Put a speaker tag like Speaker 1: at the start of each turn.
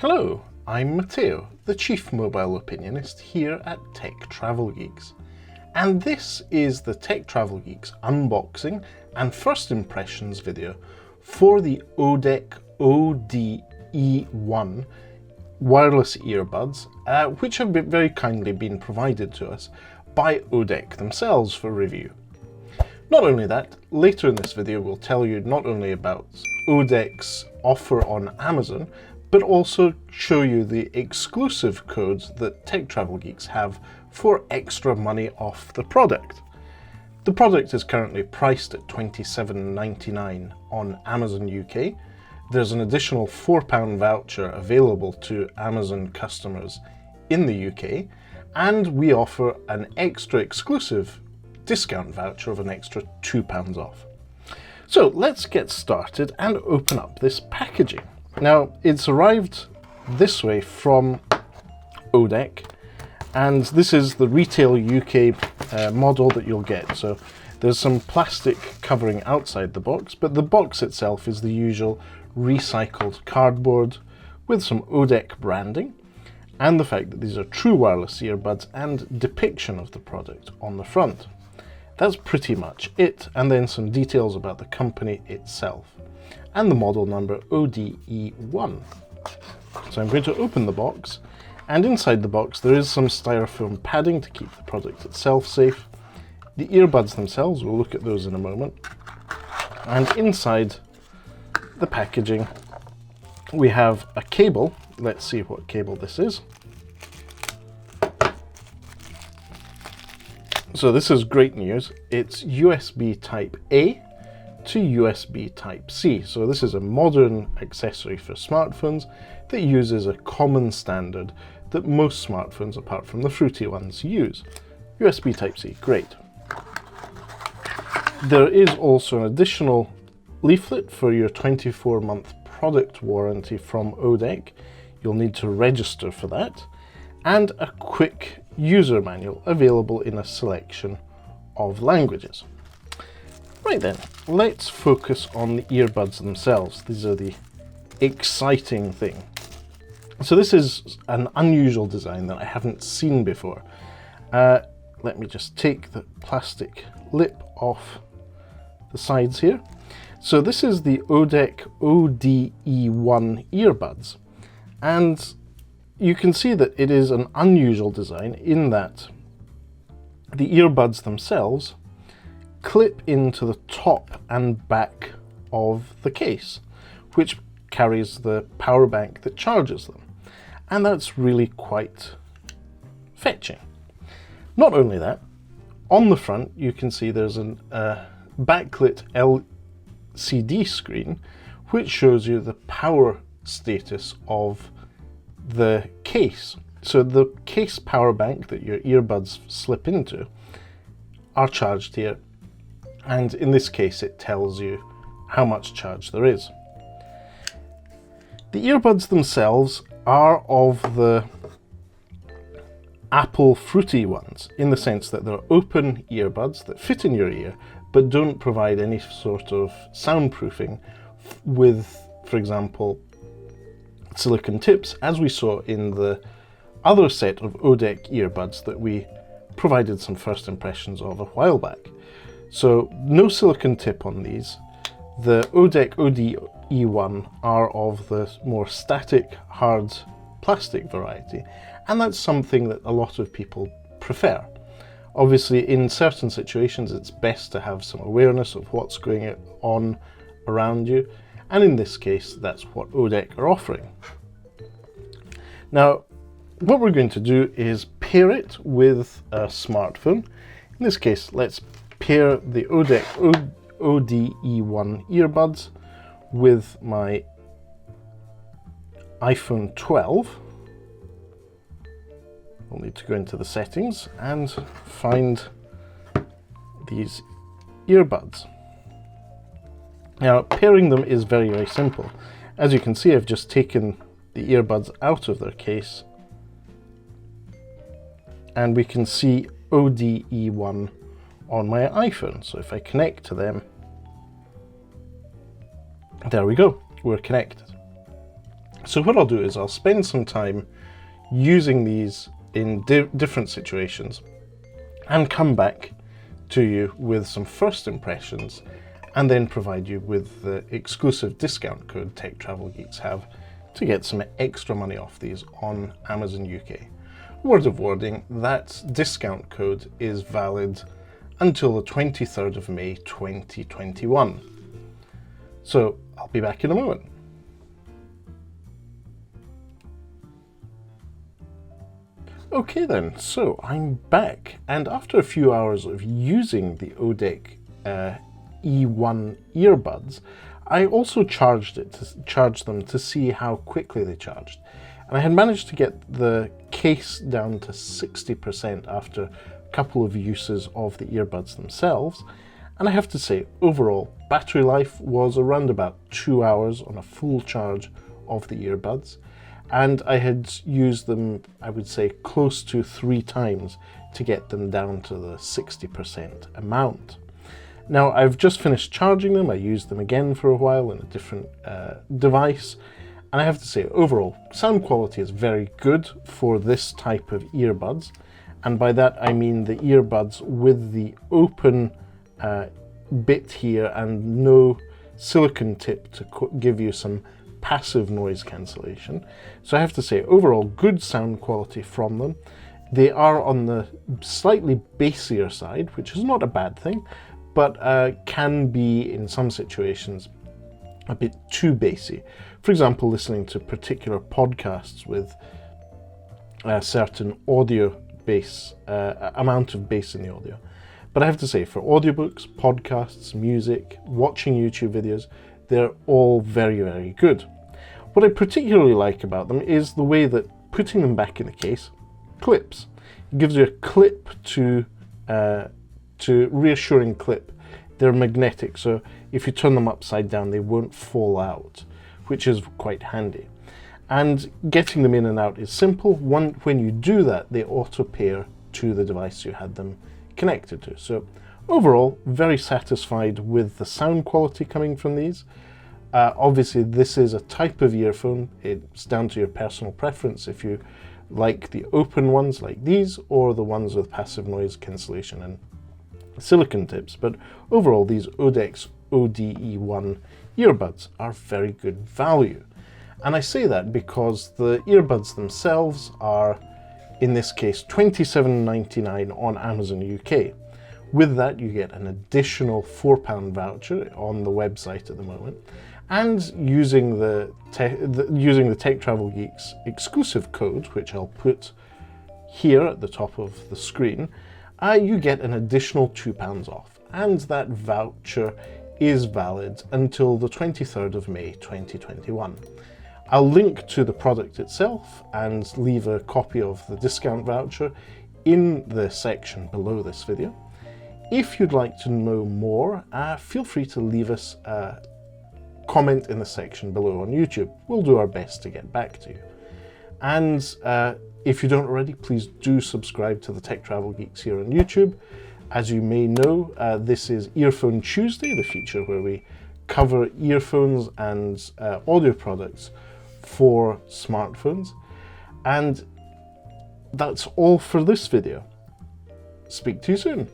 Speaker 1: Hello, I'm Matteo, the Chief Mobile Opinionist here at Tech Travel Geeks. And this is the Tech Travel Geeks unboxing and first impressions video for the ODEC OD-E1 Wireless Earbuds, which have very kindly been provided to us by ODEC themselves for review. Not only that, later in this video we'll tell you not only about ODEC's offer on Amazon, but also show you the exclusive codes that Tech Travel Geeks have for extra money off the product. The product is currently priced at £27.99 on Amazon UK. There's an additional £4 voucher available to Amazon customers in the UK, and we offer an extra exclusive discount voucher of an extra £2 off. So let's get started and open up this packaging. Now, it's arrived this way from ODEC, and this is the retail UK model that you'll get. So there's some plastic covering outside the box, but the box itself is the usual recycled cardboard with some ODEC branding, and the fact that these are true wireless earbuds and depiction of the product on the front. That's pretty much it, and then some details about the company itself and the model number ODE1. So I'm going to open the box, and inside the box there is some styrofoam padding to keep the product itself safe. The earbuds themselves, we'll look at those in a moment. And inside the packaging we have a cable. Let's see what cable this is. So this is great news. It's USB Type A to USB Type C. So this is a modern accessory for smartphones that uses a common standard that most smartphones, apart from the fruity ones, use. USB Type C, great. There is also an additional leaflet for your 24-month product warranty from ODEC. You'll need to register for that, and a quick user manual available in a selection of languages. Right then, let's focus on the earbuds themselves. These are the exciting thing. So this is an unusual design that I haven't seen before. Let me just take the plastic lip off the sides here. So this is the ODEC OD-E1 earbuds, and you can see that it is an unusual design in that the earbuds themselves clip into the top and back of the case, which carries the power bank that charges them. And that's really quite fetching. Not only that, on the front you can see there's a backlit LCD screen which shows you the power status of the case. So the case power bank that your earbuds slip into are charged here, and in this case it tells you how much charge there is. The earbuds themselves are of the Apple fruity ones, in the sense that they're open earbuds that fit in your ear but don't provide any sort of soundproofing with, for example, silicone tips, as we saw in the other set of ODEC earbuds that we provided some first impressions of a while back. So no silicone tip on these. The ODEC OD-E1 are of the more static, hard plastic variety, and that's something that a lot of people prefer. Obviously, in certain situations it's best to have some awareness of what's going on around you, and in this case that's what ODEC are offering. Now, what we're going to do is pair it with a smartphone. In this case, let's pair the ODEC OD-E1 earbuds with my iPhone 12. We'll need to go into the settings and find these earbuds. Now, pairing them is very, very simple. As you can see, I've just taken the earbuds out of their case, and we can see OD-E1 on my iPhone. So if I connect to them, there we go, we're connected. So what I'll do is I'll spend some time using these in different situations and come back to you with some first impressions, and then provide you with the exclusive discount code Tech Travel Geeks have to get some extra money off these on Amazon UK. Word of warning, that discount code is valid until the 23rd of May 2021. So I'll be back in a moment. Okay then, so I'm back, and after a few hours of using the ODEC E1 earbuds, I also charged them to see how quickly they charged. And I had managed to get the case down to 60% after a couple of uses of the earbuds themselves. And I have to say, overall, battery life was around about 2 hours on a full charge of the earbuds. And I had used them, I would say, close to 3 times to get them down to the 60% amount. Now, I've just finished charging them. I used them again for a while in a different device. And I have to say, overall, sound quality is very good for this type of earbuds. And by that, I mean the earbuds with the open bit here and no silicone tip to give you some passive noise cancellation. So I have to say, overall, good sound quality from them. They are on the slightly bassier side, which is not a bad thing, but can be, in some situations, a bit too bassy. For example, listening to particular podcasts with a certain audio bass, amount of bass in the audio. But I have to say, for audiobooks, podcasts, music, watching YouTube videos, they're all very, very good. What I particularly like about them is the way that putting them back in the case clips. It gives you a clip to reassuring clip. They're magnetic, so if you turn them upside down, they won't fall out, which is quite handy. And getting them in and out is simple. When you do that, they auto pair to the device you had them connected to. So overall, very satisfied with the sound quality coming from these. Obviously, this is a type of earphone. It's down to your personal preference if you like the open ones like these or the ones with passive noise cancellation and silicone tips. But overall, these ODEC OD-E1 earbuds are very good value. And I say that because the earbuds themselves are, in this case, $27.99 on Amazon UK. With that, you get an additional £4 voucher on the website at the moment. And using the Tech Travel Geeks exclusive code, which I'll put here at the top of the screen, you get an additional £2 off. And that voucher is valid until the 23rd of May 2021. I'll link to the product itself and leave a copy of the discount voucher in the section below this video. If you'd like to know more, feel free to leave us a comment in the section below on YouTube. We'll do our best to get back to you. And if you don't already, please do subscribe to the Tech Travel Geeks here on YouTube. As you may know, this is Earphone Tuesday, the feature where we cover earphones and audio products for smartphones. And that's all for this video. Speak to you soon.